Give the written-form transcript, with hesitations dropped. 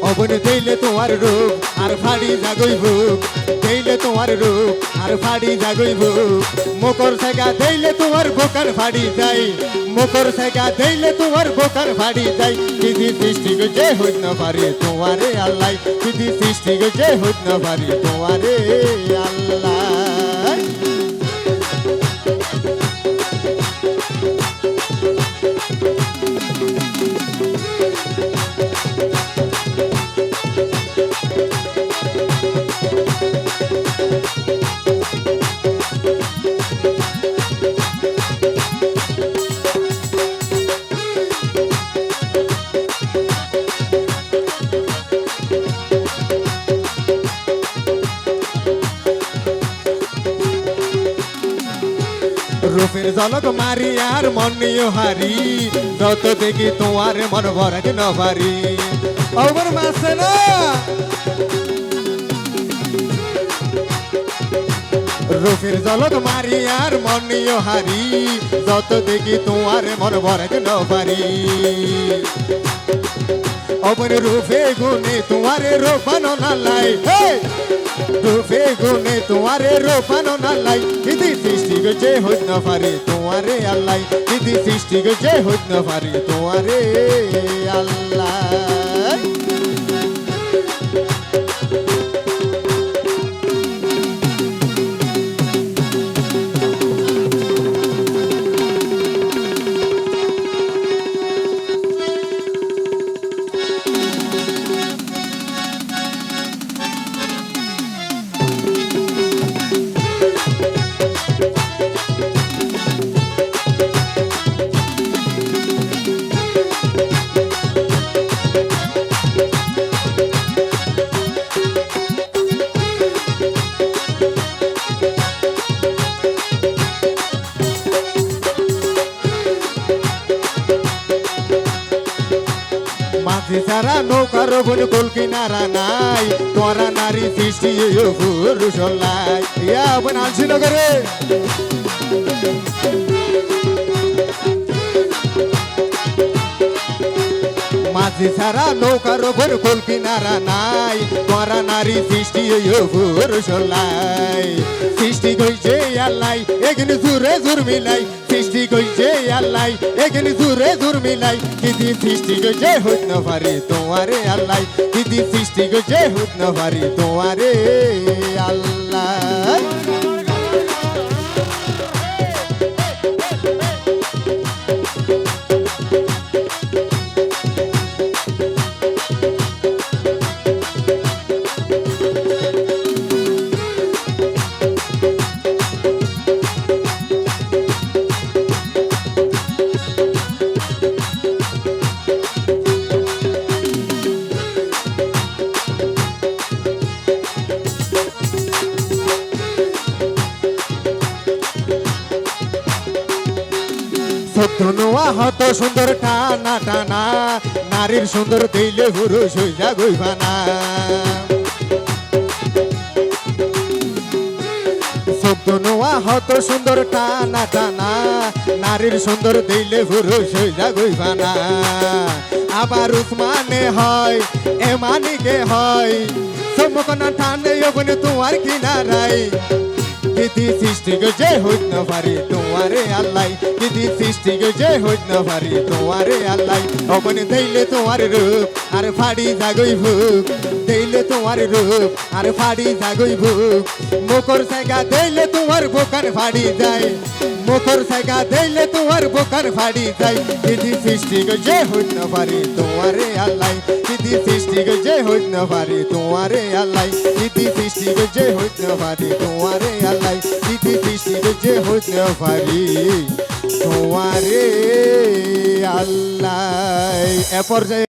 অবনে দেইলে তোমার রূপ আর ফাড়ি জাগইব দেইলে তোমার রূপ আর ফাড়ি জাগইব মকর সাগা দেইলে তোমার বোকার ফাড়ি যায় মকর সাগা দেইলে তোমার বোকার ফাড়ি যায় দিদি সৃষ্টি যে হইত না পারে তোমারে আল্লাহ দিদি সৃষ্টি যে হইত না পারে তোমারে আল্লাহ রূপের ঝলক মারি আর মন নিয়ে হারি যত দেখি তোমার মন ভরাতে না পারি ওর মাসে না রূপের ঝলক মারি আর মন নিয়ে হারি যত দেখি তোমার মন ভরাতে না পারি অবন রূপে গুনে তোমারে রূপানো না লাই রূপে গুনে তোমারে রূপানো না লাই দিদি সৃষ্টি যে হইত না পারে তোমারে আল্লাহ দিদি সৃষ্টি যে হইত না পারে তোমারে আল্লাহ মাঝে সারা নৌকার বোন গোল কিনারা নাই তোরা নারী সৃষ্টি পুরুষ লাই ইয়া বোন আনছি নগরে মাঝে সারা নৌকার বোন গোল কিনারা নাই তোরা নারী সৃষ্টি পুরুষ লাই সৃষ্টি কইছে আল্লাহ এখানে জুরে জুর মিলাই সৃষ্টি কইছে আল্লাহ এখানে জুরে জুর মিলাই দিদি সৃষ্টি কইছে হইত না পারে তোমারে আল্লাহ দিদি সৃষ্টি কইছে হইত না পারে তোমারে আল্লাহ ধনুয়া হত সুন্দর টানা টানা নারীর সুন্দর দিলে পুরুষ হইয়া গইবানা ধনুয়া হত সুন্দর টানা টানা নারীর সুন্দর দিলে পুরুষ হইয়া গইবানা আবার উসমানে হয় এমানিকে হয় সমকনা টানে ওখানে তোমার কিনারাই দিদি সৃষ্টি যে হইত না পারি তোমারে আল্লাহ দিদি সৃষ্টি যে হইত না পারি তোমারে আল্লাহ অবনে দেইলে তোমার রূপ আর ফাড়ি জাগই ভুক দেইলে তোমার রূপ আর ফাড়ি জাগই ভুক মকর সাগা দেইলে তোমার বোকার ফাড়ি যায় মকর সাগা দেইলে তোমার বোকার ফাড়ি যায় দিদি সৃষ্টি যে হইত না পারি তোমারে আল্লাহ দিদি সৃষ্টি যে হইত না পারি তোমারে আল্লাহ দিদি সৃষ্টি যে হইত না পারি তোমারে আল্লাহ দিদি সৃষ্টি যে হইত না পারি তোমারে আল্লাহ এ পর্যায়ে